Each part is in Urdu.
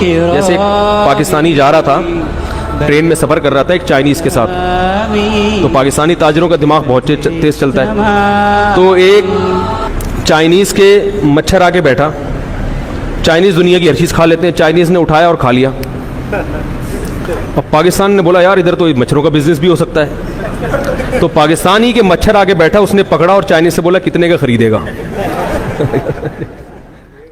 جیسے ایک پاکستانی جا رہا تھا، ٹرین میں سفر کر رہا تھا ایک چائنیز کے ساتھ، تو پاکستانی تاجروں کا دماغ بہت تیز چلتا ہے، تو ایک چائنیز کے مچھر آ کے بیٹھا. چائنیز دنیا کی ہر چیز کھا لیتے ہیں، چائنیز نے اٹھایا اور کھا لیا. اب پاکستان نے بولا یار ادھر تو مچھروں کا بزنس بھی ہو سکتا ہے، تو پاکستانی کے مچھر آ کے بیٹھا، اس نے پکڑا اور چائنیز سے بولا کتنے کا خریدے گا.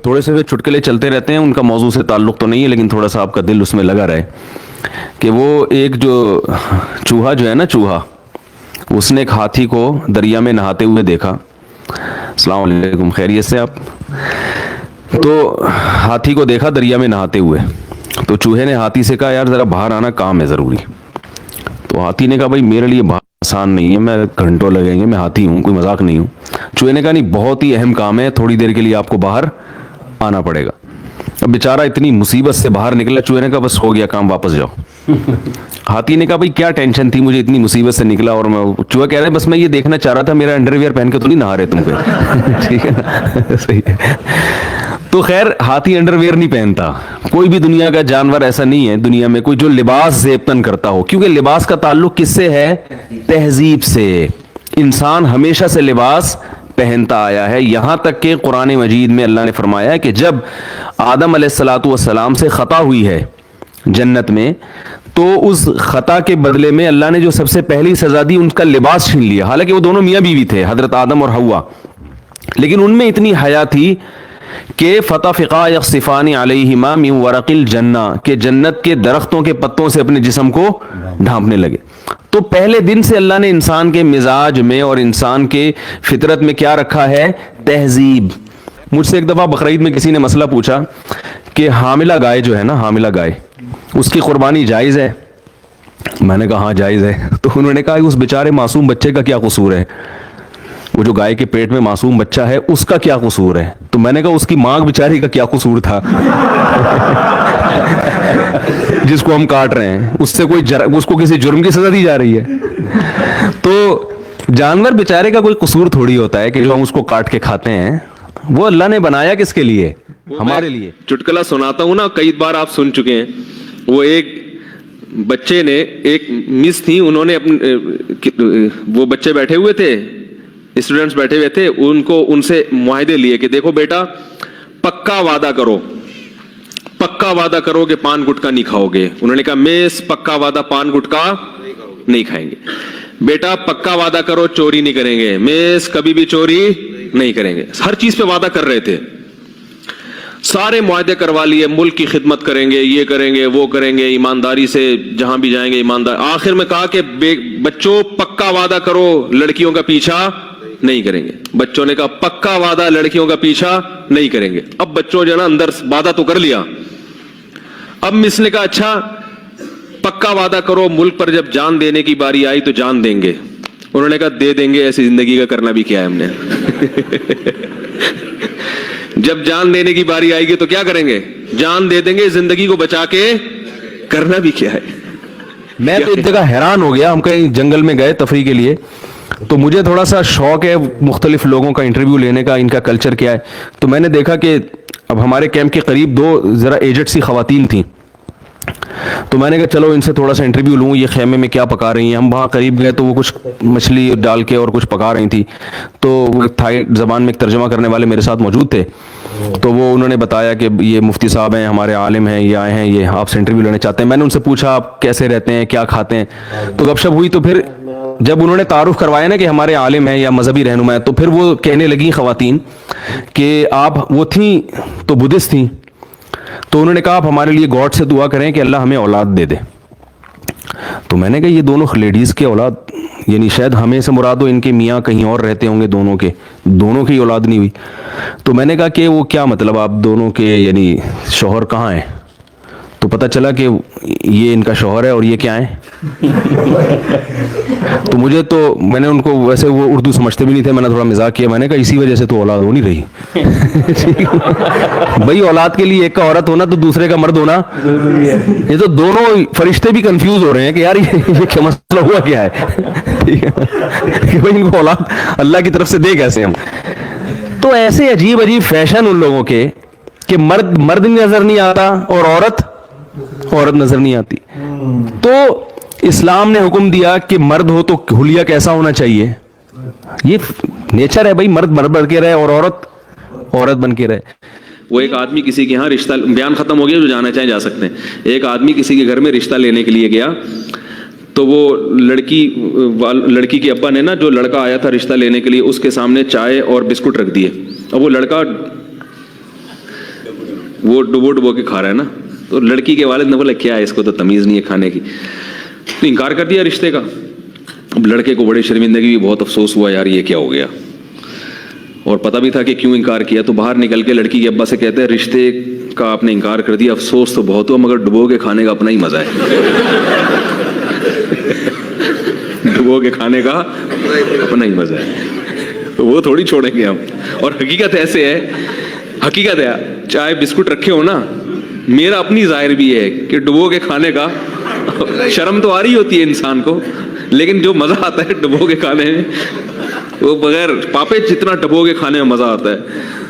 تھوڑے سے چٹکلے چلتے رہتے ہیں، ان کا موضوع سے تعلق تو نہیں ہے لیکن تھوڑا سا آپ کا دل اس میں لگا رہے کہ وہ ایک جو چوہا جو ہے نا، چوہا، اس نے ایک ہاتھی کو دریا میں نہاتے ہوئے دیکھا. السلام علیکم، خیریت سے آپ؟ تو ہاتھی کو دیکھا دریا میں نہاتے ہوئے، تو چوہے نے ہاتھی سے کہا یار ذرا باہر آنا، کام ہے ضروری. تو ہاتھی نے کہا بھائی میرے لیے باہر آسان نہیں ہے، میں گھنٹوں لگیں گے، میں ہاتھی ہوں، کوئی مذاق نہیں ہوں. چوہے نے کہا نہیں، بہت ہی اہم کام ہے، تھوڑی دیر کے لیے آپ کو باہر آنا پڑے گا. اب بیچارہ اتنی مصیبت سے باہر نکلا، چوہے نے کہا بس ہو گیا کام، واپس جاؤ. ہاتھی نے کہا بھائی کیا ٹینشن تھی، مجھے اتنی مصیبت سے نکلا، اور میں چوہا کہہ رہا ہے بس میں یہ دیکھنا چاہ رہا تھا میرا انڈر ویئر پہن کے تو نہیں نہا رہے تم پہ. ٹھیک ہے نا، صحیح ہے. تو خیر ہاتھی انڈر ویئر نہیں پہنتا، کوئی بھی دنیا کا جانور ایسا نہیں ہے دنیا میں کوئی جو لباس زیبتن کرتا ہو، کیونکہ لباس کا تعلق کس سے ہے؟ تہذیب سے. انسان ہمیشہ سے لباس پہنتا آیا ہے، یہاں تک کہ قرآن مجید میں اللہ نے فرمایا ہے کہ جب آدم علیہ الصلوۃ والسلام سے خطا ہوئی ہے جنت میں، تو اس خطا کے بدلے میں اللہ نے جو سب سے پہلی سزا دی، ان کا لباس چھین لیا. حالانکہ وہ دونوں میاں بیوی تھے، حضرت آدم اور حوا، لیکن ان میں اتنی حیا تھی کہ فتفقا یخصفان علیہما من ورق الجنہ، کہ جنت کے درختوں کے پتوں سے اپنے جسم کو ڈھانپنے لگے. تو پہلے دن سے اللہ نے انسان کے مزاج میں اور انسان کے فطرت میں کیا رکھا ہے؟ تہذیب. مجھ سے ایک دفعہ بقرعید میں کسی نے مسئلہ پوچھا کہ حاملہ گائے جو ہے نا، حاملہ گائے، اس کی قربانی جائز ہے؟ میں نے کہا ہاں جائز ہے. تو انہوں نے کہا اس بیچارے معصوم بچے کا کیا قصور ہے؟ وہ جو گائے کے پیٹ میں معصوم بچہ ہے اس کا کیا قصور ہے؟ تو میں نے کہا اس کی ماں بیچاری کا کیا قصور تھا جس کو ہم کاٹ رہے ہیں، اس سے اس کو کسی جرم کی سزا دی جا رہی ہے. تو جانور بیچارے کا کوئی قصور تھوڑی ہوتا ہے کہ جو ہم اس کو کاٹ کے کھاتے ہیں. وہ اللہ نے بنایا کس کے لیے؟ ہمارے لیے. چٹکلا سناتا ہوں نا، کئی بار آپ سن چکے ہیں. وہ ایک بچے نے، ایک مس تھی، انہوں نے وہ بچے بیٹھے ہوئے تھے، اسٹوڈنٹس بیٹھے ہوئے تھے، ان سے معاہدے لیے کہ دیکھو بیٹا پکا وعدہ کرو، پکا وعدہ کرو کہ پان گٹکا نہیں کھاؤ گے. انہوں نے کہا میس پکا وعدہ پان گٹکا نہیں کھائیں گے. بیٹا پکا وعدہ کرو چوری نہیں کریں گے. میس کبھی بھی چوری نہیں کریں گے. ہر چیز پہ وعدہ کر رہے تھے، سارے معاہدے کروا لیے، ملک کی خدمت کریں گے، یہ کریں گے، وہ کریں گے، ایمانداری سے جہاں بھی جائیں گے ایماندار. آخر میں کہا کہ بچوں پکا وعدہ کرو لڑکیوں کا پیچھا نہیں کریں گے. بچوں نے کہا پکا وعدہ لڑکیوں کا پیچھا نہیں کریں گے. اب بچوں جو ہے نا اندر وعدہ تو کر لیا. اب مس نے کہا اچھا پکا وعدہ کرو ملک پر جب جان دینے کی باری آئی تو جان دیں گے. انہوں نے کہا دے دیں گے، ایسی زندگی کا کرنا بھی کیا ہے ہم نے. جب جان دینے کی باری آئے گی تو کیا کریں گے؟ جان دے دیں گے. زندگی کو بچا کے کرنا بھی کیا ہے. میں تو ایک جگہ حیران ہو گیا، ہم کہیں جنگل میں گئے تفریح کے لیے، تو مجھے تھوڑا سا شوق ہے مختلف لوگوں کا انٹرویو لینے کا، ان کا کلچر کیا ہے. تو میں نے دیکھا کہ اب ہمارے کیمپ کے قریب دو ذرا ایجڈ سی خواتین تھیں، تو میں نے کہا چلو ان سے تھوڑا سا انٹرویو لوں، یہ خیمے میں کیا پکا رہی ہیں. ہم وہاں قریب گئے تو وہ کچھ مچھلی ڈال کے اور کچھ پکا رہی تھی. تو تھائی زبان میں ایک ترجمہ کرنے والے میرے ساتھ موجود تھے، تو وہ انہوں نے بتایا کہ یہ مفتی صاحب ہیں، ہمارے عالم ہیں، یہ آئے ہیں، یہ آپ سے انٹرویو لینا چاہتے ہیں. میں نے ان سے پوچھا آپ کیسے رہتے ہیں، کیا کھاتے ہیں، تو گپ شپ ہوئی. تو پھر جب انہوں نے تعارف کروایا نا کہ ہمارے عالم ہیں یا مذہبی رہنما ہیں، تو پھر وہ کہنے لگیں خواتین کہ آپ، وہ تھیں تو بدھسٹ تھیں، تو انہوں نے کہا آپ ہمارے لیے گاڈ سے دعا کریں کہ اللہ ہمیں اولاد دے دے. تو میں نے کہا یہ دونوں لیڈیز کے اولاد، یعنی شاید ہمیں سے مراد ہو ان کے میاں کہیں اور رہتے ہوں گے، دونوں کی اولاد نہیں ہوئی. تو میں نے کہا کہ وہ کیا مطلب آپ دونوں کے، یعنی شوہر کہاں ہیں؟ تو پتہ چلا کہ یہ ان کا شوہر ہے اور یہ کیا ہے. تو میں نے ان کو، ویسے وہ اردو سمجھتے بھی نہیں تھے، میں نے تھوڑا مزاق کیا، میں نے کہا اسی وجہ سے تو اولاد ہو نہیں رہی. بھائی اولاد کے لیے ایک کا عورت ہونا تو دوسرے کا مرد ہونا ضروری ہے. یہ تو دونوں فرشتے بھی کنفیوز ہو رہے ہیں کہ یار یہ کیا مسئلہ ہوا کیا ہے. ٹھیک ہے کہ بھائی ان کو اولاد اللہ کی طرف سے دے کیسے ہم. تو ایسے عجیب عجیب فیشن ان لوگوں کے کہ مرد مرد نظر نہیں آتا اور عورت عورت نظر نہیں آتی. تو اسلام نے حکم دیا کہ مرد ہو تو حلیہ کیسا ہونا چاہیے؟ یہ نیچر ہے بھائی، مرد مرد بن کے رہے اور عورت عورت بن کے رہے. وہ ایک آدمی کسی کے یہاں رشتہ، بیان ختم ہو گیا، جو جانا چاہیں جا سکتے ہیں. ایک آدمی کسی کے گھر میں رشتہ لینے کے لیے گیا تو وہ لڑکی کے ابا نے نا، جو لڑکا آیا تھا رشتہ لینے کے لیے، اس کے سامنے چائے اور بسکٹ رکھ دیے. اب وہ لڑکا وہ ڈبو کے کھا رہا ہے نا. تو لڑکی کے والد نے بولا کیا ہے، اس کو تو تمیز نہیں ہے کھانے کی، تو انکار کر دیا رشتے کا. اب لڑکے کو بڑی شرمندگی بھی، بہت افسوس ہوا یار یہ کیا ہو گیا، اور پتہ بھی تھا کہ کیوں انکار کیا. تو باہر نکل کے لڑکی کے ابا سے کہتے ہیں رشتے کا آپ نے انکار کر دیا، افسوس تو بہت ہوا، مگر ڈبو کے کھانے کا اپنا ہی مزہ ہے. ڈبو کے کھانے کا اپنا ہی مزہ ہے، وہ تھوڑی چھوڑیں گے ہم. اور حقیقت ایسے ہے، حقیقت ہے، چائے بسکٹ رکھے ہو نا، میرا اپنی ظاہر بھی ہے کہ ڈبو کے کھانے کا شرم تو آ رہی ہوتی ہے انسان کو، لیکن جو مزہ آتا ہے ڈبو کے کھانے میں، وہ بغیر پاپے جتنا ڈبو کے کھانے میں مزہ آتا ہے.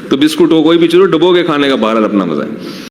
تو بسکٹ ہو کوئی بھی چیز ہو، ڈبو کے کھانے کا بہرحال اپنا مزہ ہے.